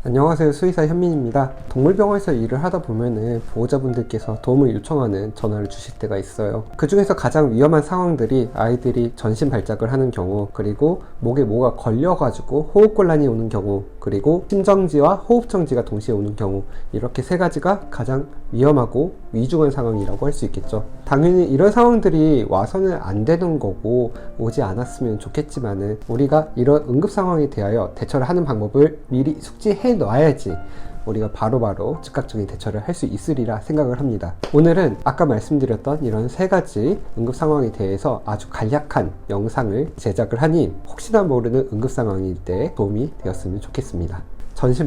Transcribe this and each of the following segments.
안녕하세요. 수의사 현민입니다. 동물병원에서 일을 하다 보면은 보호자분들께서 도움을 요청하는 전화를 주실 때가 있어요. 그 중에서 가장 위험한 상황들이 아이들이 전신 발작을 하는 경우, 그리고 목에 뭐가 걸려가지고 호흡곤란이 오는 경우, 그리고 심정지와 호흡정지가 동시에 오는 경우, 이렇게 세 가지가 가장 위험하고 위중한 상황이라고 할 수 있겠죠. 당연히 이런 상황들이 와서는 안 되는 거고 오지 않았으면 좋겠지만은 우리가 이런 응급 상황에 대하여 대처를 하는 방법을 미리 숙지해 놔야지 우리가 바로바로 즉각적인 대처를 할 수 있으리라 생각을 합니다. 오늘은 아까 말씀드렸던 이런 세 가지 응급 상황에 대해서 아주 간략한 영상을 제작을 하니 혹시나 모르는 응급 상황일 때 도움이 되었으면 좋겠습니다. 전신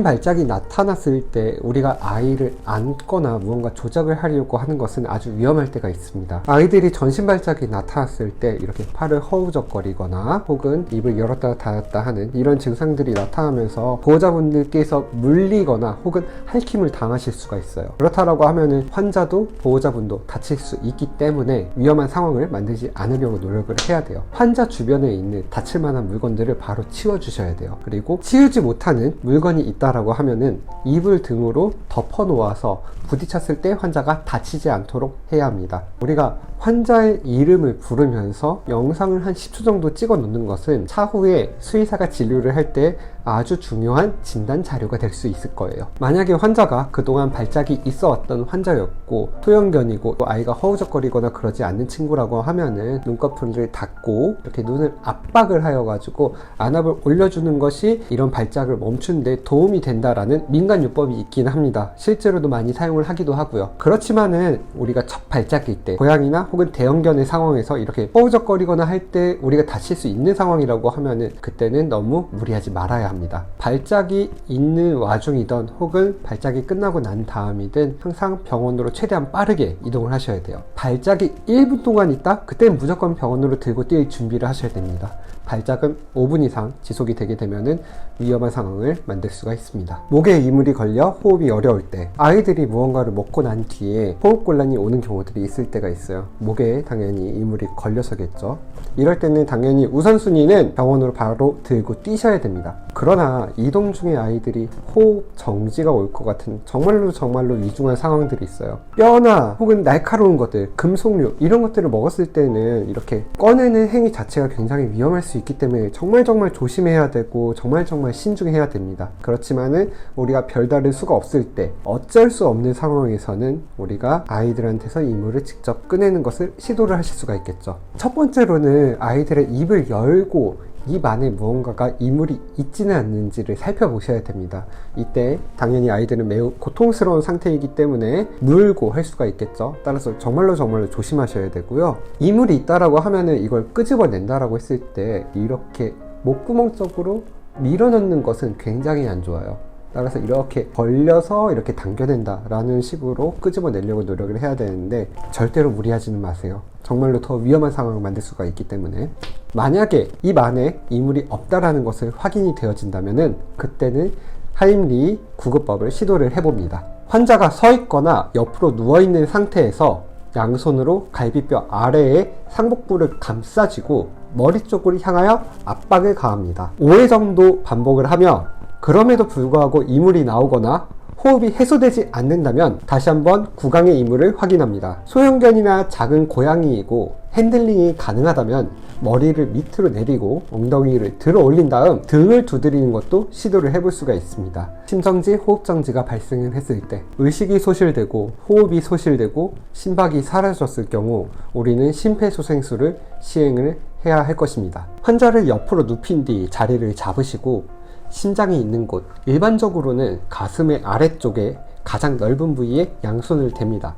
발작이 나타났을 때 우리가 아이를 안거나 무언가 조작을 하려고 하는 것은 아주 위험할 때가 있습니다. 아이들이 전신 발작이 나타났을 때 이렇게 팔을 허우적거리거나 혹은 입을 열었다 닫았다 하는 이런 증상들이 나타나면서 보호자분들께서 물리거나 혹은 핥힘을 당하실 수가 있어요. 그렇다라고 하면은 환자도 보호자분도 다칠 수 있기 때문에 위험한 상황을 만들지 않으려고 노력을 해야 돼요. 환자 주변에 있는 다칠 만한 물건들을 바로 치워 주셔야 돼요. 그리고 치우지 못하는 물건이 있다라고 하면은 이불 등으로 덮어 놓아서 부딪혔을 때 환자가 다치지 않도록 해야 합니다. 우리가 환자의 이름을 부르면서 영상을 한 10초 정도 찍어 놓는 것은 차후에 수의사가 진료를 할 때 아주 중요한 진단 자료가 될 수 있을 거예요. 만약에 환자가 그동안 발작이 있어 왔던 환자였고 소형견이고 아이가 허우적거리거나 그러지 않는 친구라고 하면은 눈꺼풀을 닫고 이렇게 눈을 압박을 하여 가지고 안압을 올려주는 것이 이런 발작을 멈추는 데 도움이 된다라는 민간요법이 있긴 합니다. 실제로도 많이 사용을 하기도 하고요. 그렇지만은 우리가 첫 발작일 때 고양이나 혹은 대형견의 상황에서 이렇게 허우적거리거나 할 때 우리가 다칠 수 있는 상황이라고 하면은 그때는 너무 무리하지 말아야 합니다. 발작이 있는 와중이든 혹은 발작이 끝나고 난 다음이든 항상 병원으로 최대한 빠르게 이동을 하셔야 돼요. 발작이 1분 동안 있다? 그때는 무조건 병원으로 들고 뛸 준비를 하셔야 됩니다. 발작은 5분 이상 지속이 되게 되면은 위험한 상황을 만들 수가 있습니다. 목에 이물이 걸려 호흡이 어려울 때, 아이들이 무언가를 먹고 난 뒤에 호흡곤란이 오는 경우들이 있을 때가 있어요. 목에 당연히 이물이 걸려서겠죠. 이럴 때는 당연히 우선순위는 병원으로 바로 들고 뛰셔야 됩니다. 그러나 이동 중에 아이들이 호흡 정지가 올 것 같은 정말로 위중한 상황들이 있어요. 뼈나 혹은 날카로운 것들, 금속류 이런 것들을 먹었을 때는 이렇게 꺼내는 행위 자체가 굉장히 위험할 수 있기 때문에 정말 조심해야 되고 정말 신중해야 됩니다. 그렇지만은 우리가 별다를 수가 없을 때 어쩔 수 없는 상황에서는 우리가 아이들한테서 이물을 직접 꺼내는 것을 시도를 하실 수가 있겠죠. 첫 번째로는 아이들의 입을 열고 입 안에 무언가가 이물이 있지는 않는지를 살펴보셔야 됩니다. 이때 당연히 아이들은 매우 고통스러운 상태이기 때문에 물고 할 수가 있겠죠. 따라서 정말로 조심하셔야 되고요. 이물이 있다라고 하면은 이걸 끄집어낸다라고 했을 때 이렇게 목구멍 쪽으로 밀어넣는 것은 굉장히 안 좋아요. 따라서 이렇게 벌려서 이렇게 당겨낸다 라는 식으로 끄집어내려고 노력을 해야 되는데 절대로 무리하지는 마세요. 정말로 더 위험한 상황을 만들 수가 있기 때문에. 만약에 입 안에 이물이 없다라는 것을 확인이 되어진다면은 그때는 하임리 구급법을 시도를 해봅니다. 환자가 서 있거나 옆으로 누워 있는 상태에서 양손으로 갈비뼈 아래에 상복부를 감싸쥐고 머리 쪽으로 향하여 압박을 가합니다. 5회 정도 반복을 하며 그럼에도 불구하고 이물이 나오거나 호흡이 해소되지 않는다면 다시 한번 구강의 이물을 확인합니다. 소형견이나 작은 고양이이고 핸들링이 가능하다면 머리를 밑으로 내리고 엉덩이를 들어 올린 다음 등을 두드리는 것도 시도를 해볼 수가 있습니다. 심정지, 호흡정지가 발생을 했을 때 의식이 소실되고 호흡이 소실되고 심박이 사라졌을 경우 우리는 심폐소생술을 시행을 해야 할 것입니다. 환자를 옆으로 눕힌 뒤 자리를 잡으시고 심장이 있는 곳, 일반적으로는 가슴의 아래쪽에 가장 넓은 부위에 양손을 댑니다.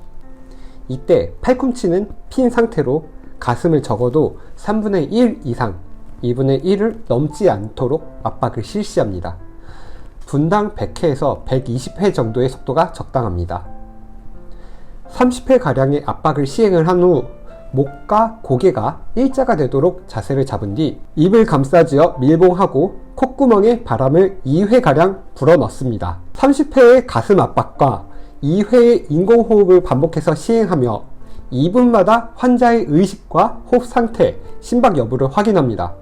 이때 팔꿈치는 핀 상태로 가슴을 적어도 3분의 1 이상, 2분의 1을 넘지 않도록 압박을 실시합니다. 분당 100회에서 120회 정도의 속도가 적당합니다. 30회가량의 압박을 시행을 한 후 목과 고개가 일자가 되도록 자세를 잡은 뒤 입을 감싸쥐어 밀봉하고 콧구멍에 바람을 2회가량 불어넣습니다. 30회의 가슴 압박과 2회의 인공호흡을 반복해서 시행하며 2분마다 환자의 의식과 호흡 상태, 심박 여부를 확인합니다.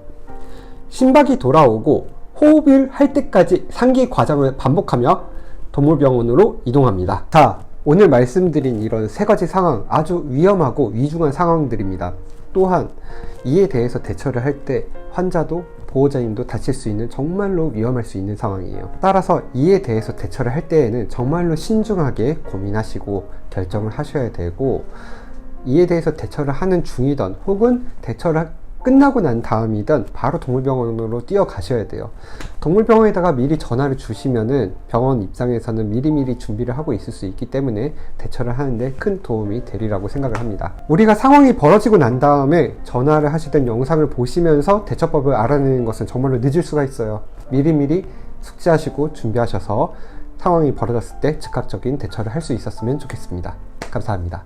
심박이 돌아오고 호흡을 할 때까지 상기 과정을 반복하며 동물병원으로 이동합니다. 자, 오늘 말씀드린 이런 세 가지 상황 아주 위험하고 위중한 상황들입니다. 또한 이에 대해서 대처를 할 때 환자도 보호자님도 다칠 수 있는 정말로 위험할 수 있는 상황이에요. 따라서 이에 대해서 대처를 할 때에는 정말로 신중하게 고민하시고 결정을 하셔야 되고, 이에 대해서 대처를 하는 중이든 혹은 대처를 끝나고 난 다음이든 바로 동물병원으로 뛰어가셔야 돼요. 동물병원에다가 미리 전화를 주시면은 병원 입장에서는 미리미리 준비를 하고 있을 수 있기 때문에 대처를 하는데 큰 도움이 되리라고 생각을 합니다. 우리가 상황이 벌어지고 난 다음에 전화를 하시든 영상을 보시면서 대처법을 알아내는 것은 정말로 늦을 수가 있어요. 미리미리 숙지하시고 준비하셔서 상황이 벌어졌을 때 즉각적인 대처를 할 수 있었으면 좋겠습니다. 감사합니다.